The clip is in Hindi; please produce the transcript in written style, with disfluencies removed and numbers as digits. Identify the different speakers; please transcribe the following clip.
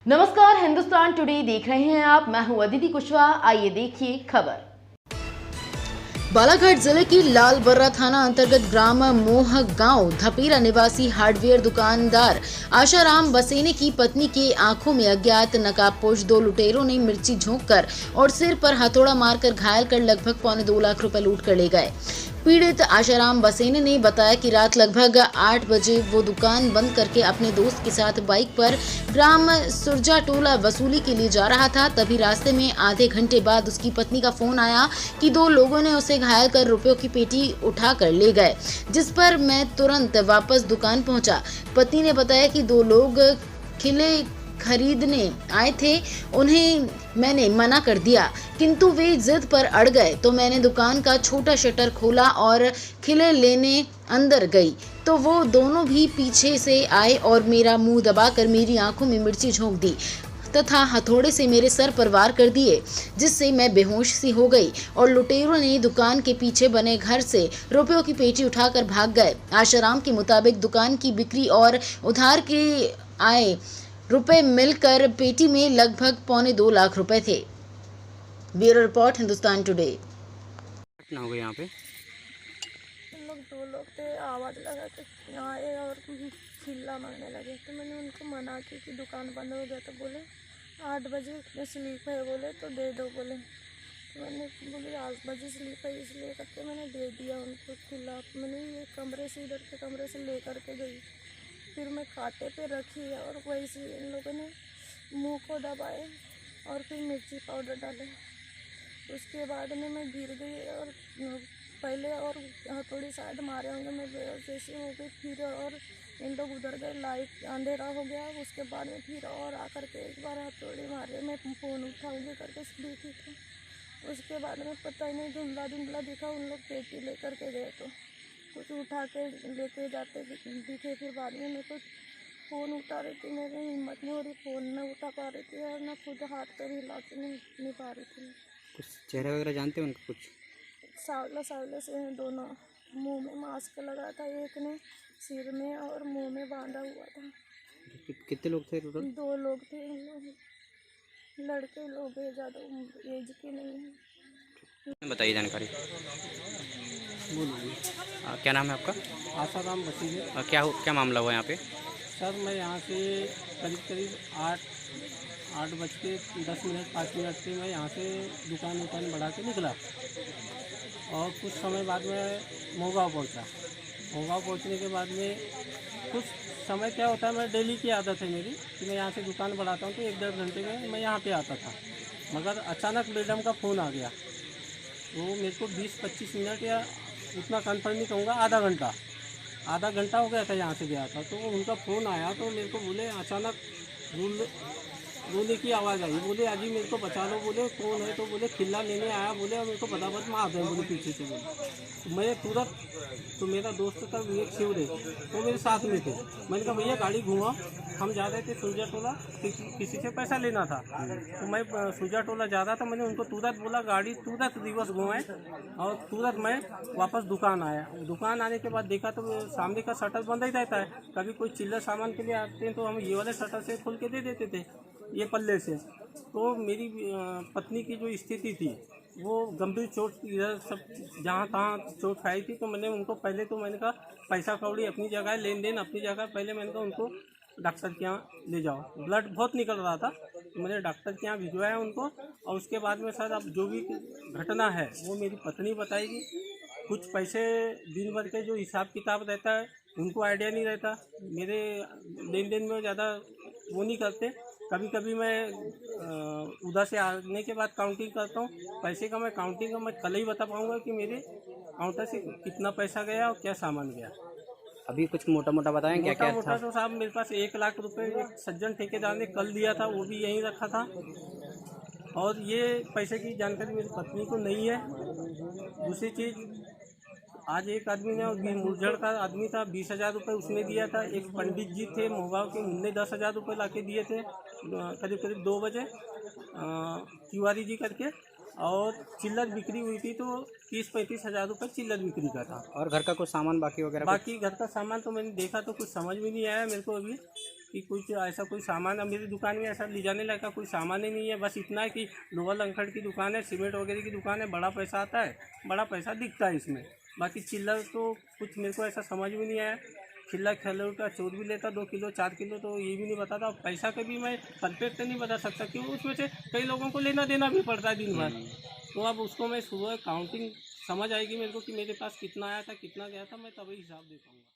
Speaker 1: नमस्कार, हिंदुस्तान टुडे देख रहे हैं आप। मैं हूं अदिति कुशवाहा। आइए देखिए खबर। बालाघाट जिले की लालबर्रा थाना अंतर्गत ग्राम मोह गांव धपीरा निवासी हार्डवेयर दुकानदार आशाराम बसेने की पत्नी के आंखों में अज्ञात नकाबपोश दो लुटेरों ने मिर्ची झोंककर और सिर पर हथौड़ा मारकर घायल कर लगभग 2.25 लाख रुपए लूट कर ले गए। पीड़ित आशाराम बसेने ने बताया कि रात लगभग 8 बजे वो दुकान बंद करके अपने दोस्त के साथ बाइक पर ग्राम सुरजाटोला वसूली के लिए जा रहा था। तभी रास्ते में आधे घंटे बाद उसकी पत्नी का फोन आया कि दो लोगों ने उसे घायल कर रुपयों की पेटी उठा कर ले गए, जिस पर मैं तुरंत वापस दुकान पहुंचा। पत्नी ने बताया कि दो लोग खिले खरीदने आए थे, उन्हें मैंने मना कर दिया, किंतु वे जिद पर अड़ गए तो मैंने दुकान का छोटा शटर खोला और खिले लेने अंदर गई तो वो दोनों भी पीछे से आए और मेरा मुंह दबाकर मेरी आंखों में मिर्ची झोंक दी तथा हथौड़े से मेरे सर पर वार कर दिए, जिससे मैं बेहोश सी हो गई और लुटेरों ने दुकान के पीछे बने घर से रुपयों की पेटी उठाकर भाग गए। आशाराम के मुताबिक दुकान की बिक्री और उधार के आए रुपए मिलकर पेटी में लगभग 2.25 लाख रुपए थे। Bureau report, Hindustan today.
Speaker 2: घटना हो गई यहाँ पे।
Speaker 3: लोग दो लोग थे, आवाज़ लगा के आए और चिल्ला मारने लगे तो मैंने उनको मना की कि दुकान बंद हो गया। तो बोले 8 बजे में स्लीप है, बोले तो दे दो बोले। तो मैंने बोली 8 बजे स्लीप है, इसलिए करके मैंने दे दिया उनको खुला। मैंने ये कमरे से इधर के कमरे से ले करके गई, फिर मैं कांटे पे रखी और वैसे इन लोगों ने मुंह को दबाए और फिर मिर्ची पाउडर डाले। उसके बाद में मैं गिर गई और पहले और हथौड़ी शायद मारे होंगे, मैं जैसे हो गई फिर और इन लोग उधर गए, लाइट अंधेरा हो गया। उसके बाद में फिर और आकर के एक बार हथौड़ी मारे, मैं फ़ोन उठाऊंगी करके देखी थी। उसके बाद में पता ही नहीं, धुंधला धुंधला दिखा। उन लोग पेटी लेकर के गए तो कुछ उठा के लेके जाते दिखे। फिर बाद में मेरे को फ़ोन उठा रही थी, मेरी हिम्मत नहीं हो रही, फ़ोन न उठा पा रही थी और न खुद हाथ पर हिला के नहीं पा रही थी।
Speaker 2: कुछ चेहरा वगैरह जानते हैं उनका? कुछ
Speaker 3: सावला सावले से हैं दोनों। मुंह में मास्क लगा था, एक ने सिर में और मुंह में बांधा हुआ था।
Speaker 2: कितने लोग थे टोटल?
Speaker 3: 2 लोग थे। लड़के लोग हैं, ज़्यादा एज के नहीं हैं।
Speaker 2: बताइए जानकारी। क्या नाम है आपका?
Speaker 4: आशाराम बसेने।
Speaker 2: क्या मामला हुआ यहाँ पे?
Speaker 4: सर मैं यहाँ से करीब 8 बज के 10 मिनट 5 मिनट पे मैं यहाँ से दुकान बढ़ा के निकला और कुछ समय बाद में मोहगांव पहुँचा। मोहगांव पहुँचने के बाद में कुछ समय क्या होता है, मैं डेली की आदत है मेरी कि मैं यहाँ से दुकान बढ़ाता हूँ तो 1-1.5 घंटे में मैं यहाँ पे आता था। मगर अचानक मैडम का फ़ोन आ गया, वो मेरे को 20-25 मिनट या उतना कन्फर्म नहीं कहूँगा, आधा घंटा हो गया था यहाँ से गया था। तो उनका फ़ोन आया तो मेरे को बोले अचानक रोने की आवाज़ आई। बोले अजी मेरे को बचा लो। बोले कौन है? तो बोले खिल्ला लेने आया। बोले और मेरे को बदाबद मार दें बोले पीछे से। बोले तो मैं तुरंत, तो मेरा दोस्त था विवेक शिवरे, वो मेरे साथ में थे। मैंने कहा भैया गाड़ी घुमाओ, हम जा रहे थे सुरजाटोला, किसी से पैसा लेना था। तो मैं सुरजाटोला जा रहा था, मैंने उनको तुरंत बोला गाड़ी तुरंत रिवर्स घुमाए और तुरंत मैं वापस दुकान आया। दुकान आने के बाद देखा तो सामने का शटर बंद ही रहता है। कभी कोई चिल्लर सामान के लिए आते हैं तो हम ये वाले शटर से खोल के दे देते थे, ये पल्ले से। तो मेरी पत्नी की जो स्थिति थी वो गंभीर चोट, इधर सब जहाँ तहाँ चोट खाई थी। तो मैंने उनको पहले तो मैंने कहा पैसा कौड़ी अपनी जगह, लेन देन अपनी जगह, पहले मैंने कहा उनको डॉक्टर के यहाँ ले जाओ। ब्लड बहुत निकल रहा था तो मैंने डॉक्टर के यहाँ भिजवाया उनको। और उसके बाद में सर अब जो भी घटना है वो मेरी पत्नी बताएगी। कुछ पैसे दिन भर के जो हिसाब किताब रहता है उनको आइडिया नहीं रहता, मेरे लेन देन में ज़्यादा वो नहीं करते। कभी कभी मैं उधर से आने के बाद काउंटिंग करता हूँ पैसे का। मैं काउंटिंग का मैं कल ही बता पाऊँगा कि मेरे काउंटर से कितना पैसा गया और क्या सामान गया।
Speaker 2: अभी कुछ मोटा मोटा बताएं क्या क्या
Speaker 4: मोटा
Speaker 2: था?
Speaker 4: तो साहब मेरे पास 1 लाख रुपए एक सज्जन ठेकेदार ने कल दिया था, वो भी यहीं रखा था। और ये पैसे की जानकारी मेरी पत्नी को नहीं है। दूसरी चीज़, आज एक आदमी ने, मुरझड़ का आदमी था, 20,000 रुपये उसने दिया था। एक पंडित जी थे मोहगांव के, उनने 10,000 रुपये ला के दिए थे करीब 2 बजे, तिवारी जी करके। और चिल्लर बिक्री हुई थी तो 30-35 हज़ार रुपये चिल्लर बिक्री का था।
Speaker 2: और घर का कुछ सामान बाकी वगैरह?
Speaker 4: बाकी घर का सामान तो मैंने देखा तो कुछ समझ में नहीं आया मेरे को अभी कि कुछ ऐसा कोई सामान, अब मेरी दुकान में ऐसा ले जाने लायक कोई सामान ही नहीं है। बस इतना है कि लोहा लंकड़ की दुकान है, सीमेंट वगैरह की दुकान है, बड़ा पैसा आता है, बड़ा पैसा दिखता है इसमें। बाकी चिल्लर तो कुछ मेरे को ऐसा समझ में नहीं आया। चिल्ला खेलो का चोर भी लेता 2 किलो 4 किलो, तो ये भी नहीं बताता। पैसा का भी मैं परफेक्ट नहीं बता सकता, क्यों उसमें से कई लोगों को लेना देना भी पड़ता है दिन भर। तो अब उसको मैं सुबह काउंटिंग समझ आएगी मेरे को कि मेरे पास कितना आया था कितना गया था, मैं तभी हिसाब दे पाऊँगा।